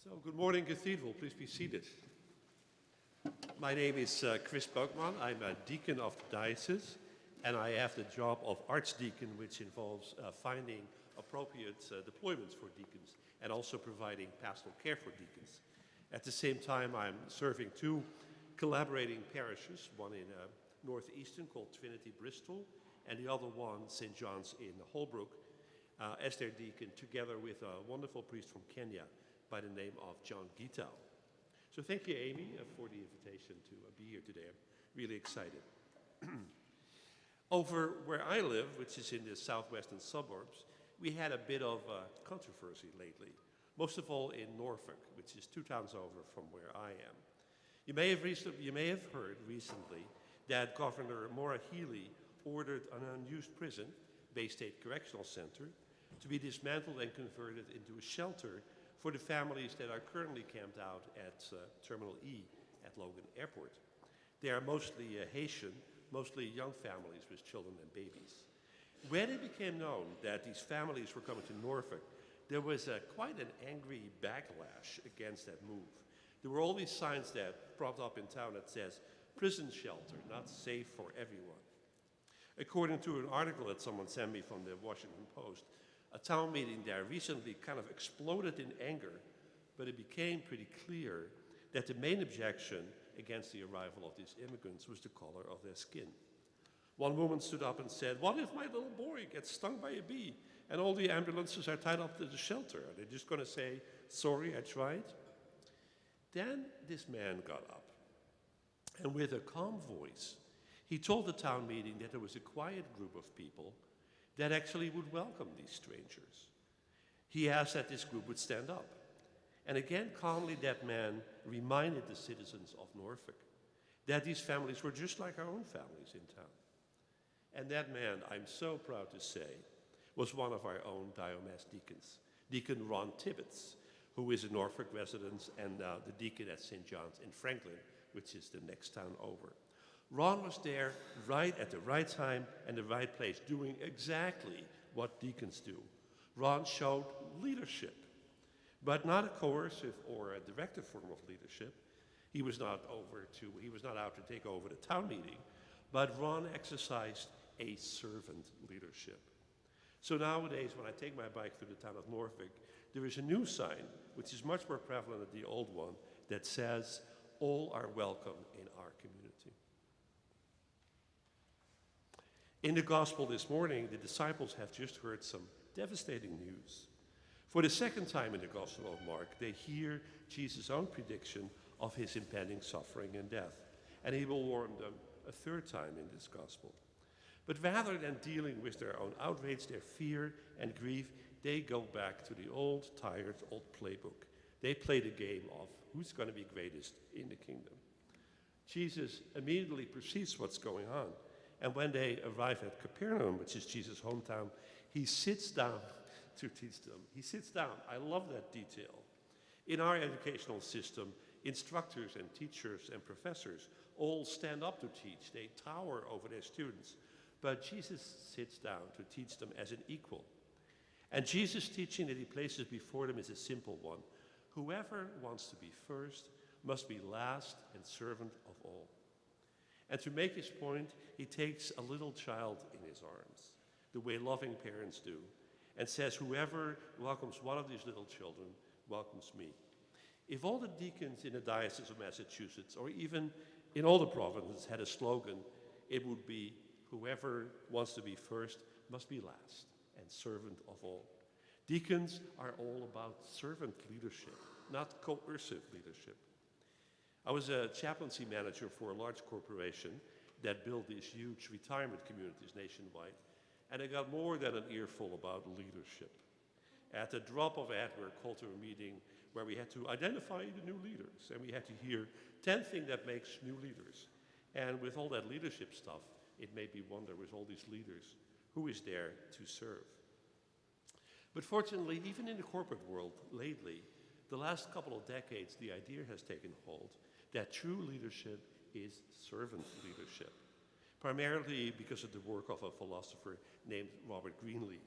So, good morning, Cathedral. Please be seated. My name is Chris Beukman. I'm a deacon of the Diocese, and I have the job of Archdeacon, which involves finding appropriate deployments for deacons and also providing pastoral care for deacons. At the same time, I'm serving two collaborating parishes, one in northeastern called Trinity Bristol, and the other one, St. John's in Holbrook, as their deacon, together with a wonderful priest from Kenya by the name of John Gitao. So thank you, Amy, for the invitation to be here today. I'm really excited. Over where I live, which is in the southwestern suburbs, we had a bit of controversy lately, most of all in Norfolk, which is 2 towns over from where I am. You may have heard recently that Governor Maura Healey ordered an unused prison, Bay State Correctional Center, to be dismantled and converted into a shelter for the families that are currently camped out at Terminal E at Logan Airport. They are mostly Haitian, mostly young families with children and babies. When it became known that these families were coming to Norfolk, there was quite an angry backlash against that move. There were all these signs that propped up in town that says, prison shelter, not safe for everyone. According to an article that someone sent me from the Washington Post, a town meeting there recently kind of exploded in anger, but it became pretty clear that the main objection against the arrival of these immigrants was the color of their skin. One woman stood up and said, "What if my little boy gets stung by a bee and all the ambulances are tied up to the shelter? Are they just going to say, sorry, I tried?" Then this man got up, and with a calm voice, he told the town meeting that there was a quiet group of people that actually would welcome these strangers. He asked that this group would stand up. And again, calmly, that man reminded the citizens of Norfolk that these families were just like our own families in town. And that man, I'm so proud to say, was one of our own Diocese deacons, Deacon Ron Tibbetts, who is a Norfolk resident and the deacon at St. John's in Franklin, which is the next town over. Ron was there right at the right time and the right place, doing exactly what deacons do. Ron showed leadership, but not a coercive or a directive form of leadership. He was not out to take over the town meeting, but Ron exercised a servant leadership. So nowadays, when I take my bike through the town of Norfolk, there is a new sign, which is much more prevalent than the old one, that says, "All are welcome in our community." In the gospel this morning, the disciples have just heard some devastating news. For the second time in the Gospel of Mark, they hear Jesus' own prediction of his impending suffering and death, and he will warn them a third time in this gospel. But rather than dealing with their own outrage, their fear and grief, they go back to the old, tired, old playbook. They play the game of who's going to be greatest in the kingdom. Jesus immediately perceives what's going on. And when they arrive at Capernaum, which is Jesus' hometown, he sits down to teach them. He sits down. I love that detail. In our educational system, instructors and teachers and professors all stand up to teach. They tower over their students. But Jesus sits down to teach them as an equal. And Jesus' teaching that he places before them is a simple one. Whoever wants to be first must be last and servant of all. And to make his point, he takes a little child in his arms, the way loving parents do, and says, "Whoever welcomes one of these little children welcomes me." If all the deacons in the Diocese of Massachusetts, or even in all the provinces, had a slogan, it would be, "Whoever wants to be first must be last, and servant of all." Deacons are all about servant leadership, not coercive leadership. I was a chaplaincy manager for a large corporation that built these huge retirement communities nationwide, and I got more than an earful about leadership. At the drop of a hat, we were called to a meeting where we had to identify the new leaders, and we had to hear 10 things that makes new leaders. And with all that leadership stuff, it made me wonder, with all these leaders, who is there to serve? But fortunately, even in the corporate world lately, the last couple of decades, the idea has taken hold that true leadership is servant leadership, primarily because of the work of a philosopher named Robert Greenleaf,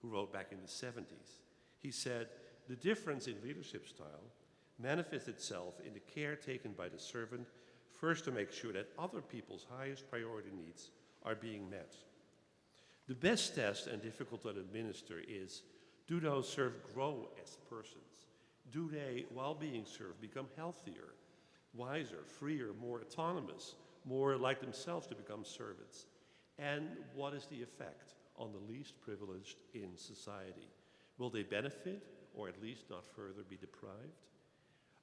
who wrote back in the 70s. He said, the difference in leadership style manifests itself in the care taken by the servant, first to make sure that other people's highest priority needs are being met. The best test and difficult to administer is, do those served grow as persons? Do they, while being served, become healthier, wiser, freer, more autonomous, more like themselves to become servants? And what is the effect on the least privileged in society? Will they benefit, or at least not further be deprived?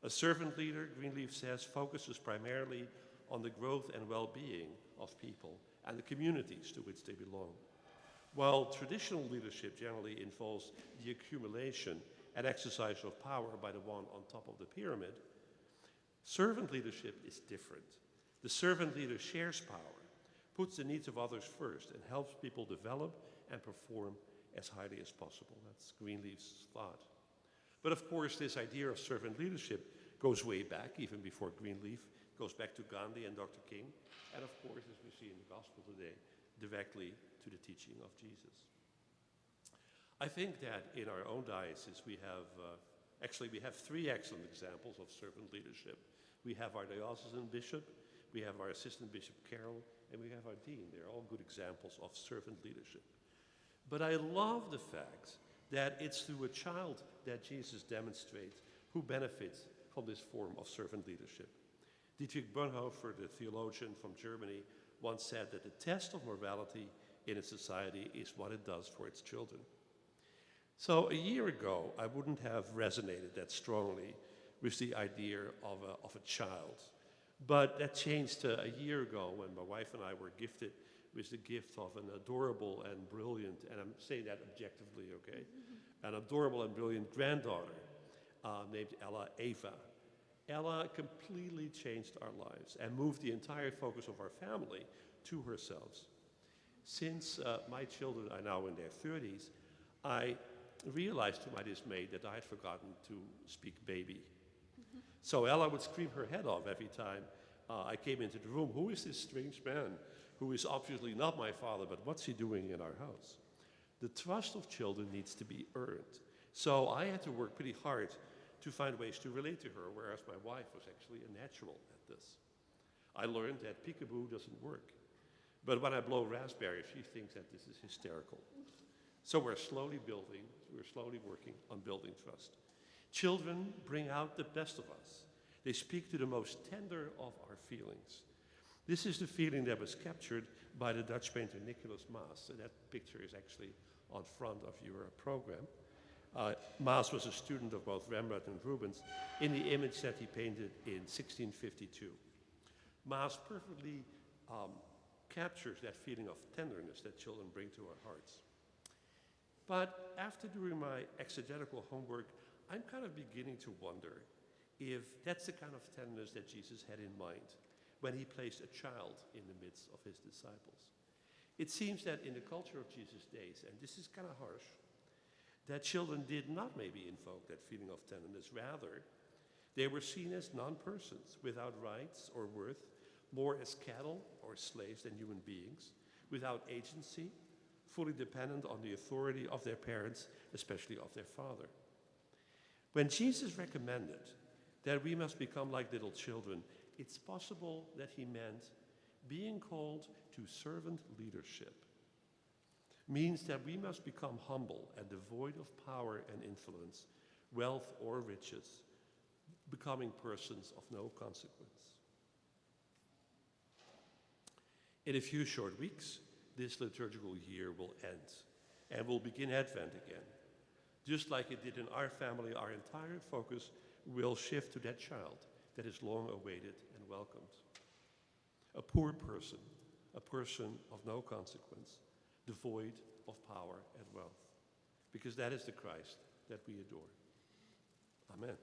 A servant leader, Greenleaf says, focuses primarily on the growth and well-being of people and the communities to which they belong. While traditional leadership generally involves the accumulation and exercise of power by the one on top of the pyramid, servant leadership is different. The servant leader shares power, puts the needs of others first, and helps people develop and perform as highly as possible. That's Greenleaf's thought. But of course, this idea of servant leadership goes way back, even before Greenleaf. It goes back to Gandhi and Dr. King, and of course, as we see in the Gospel today, directly to the teaching of Jesus. I think that in our own diocese we have three excellent examples of servant leadership. We have our diocesan bishop, we have our assistant bishop Carol, and we have our dean. They're all good examples of servant leadership. But I love the fact that it's through a child that Jesus demonstrates who benefits from this form of servant leadership. Dietrich Bonhoeffer, the theologian from Germany, once said that the test of morality in a society is what it does for its children. So a year ago, I wouldn't have resonated that strongly with the idea of a child. But that changed a year ago when my wife and I were gifted with the gift of an adorable and brilliant, and I'm saying that objectively, okay, an adorable and brilliant granddaughter named Ella Eva. Ella completely changed our lives and moved the entire focus of our family to herself. Since my children are now in their 30s, I realized to my dismay that I had forgotten to speak baby. So Ella would scream her head off every time I came into the room. Who is this strange man who is obviously not my father, but what's he doing in our house? The trust of children needs to be earned. So I had to work pretty hard to find ways to relate to her, whereas my wife was actually a natural at this. I learned that peekaboo doesn't work. But when I blow raspberry, she thinks that this is hysterical. So we're slowly working on building trust. Children bring out the best of us. They speak to the most tender of our feelings. This is the feeling that was captured by the Dutch painter Nicolaas Maas. And that picture is actually on front of your program. Maas was a student of both Rembrandt and Rubens in the image that he painted in 1652. Maas perfectly captures that feeling of tenderness that children bring to our hearts. But after doing my exegetical homework, I'm kind of beginning to wonder if that's the kind of tenderness that Jesus had in mind when he placed a child in the midst of his disciples. It seems that in the culture of Jesus' days, and this is kind of harsh, that children did not maybe invoke that feeling of tenderness. Rather, they were seen as non-persons without rights or worth, more as cattle or slaves than human beings, without agency, fully dependent on the authority of their parents, especially of their father. When Jesus recommended that we must become like little children, it's possible that he meant being called to servant leadership means that we must become humble and devoid of power and influence, wealth or riches, becoming persons of no consequence. In a few short weeks, this liturgical year will end, and we'll begin Advent again. Just like it did in our family, our entire focus will shift to that child that is long awaited and welcomed. A poor person, a person of no consequence, devoid of power and wealth, because that is the Christ that we adore. Amen.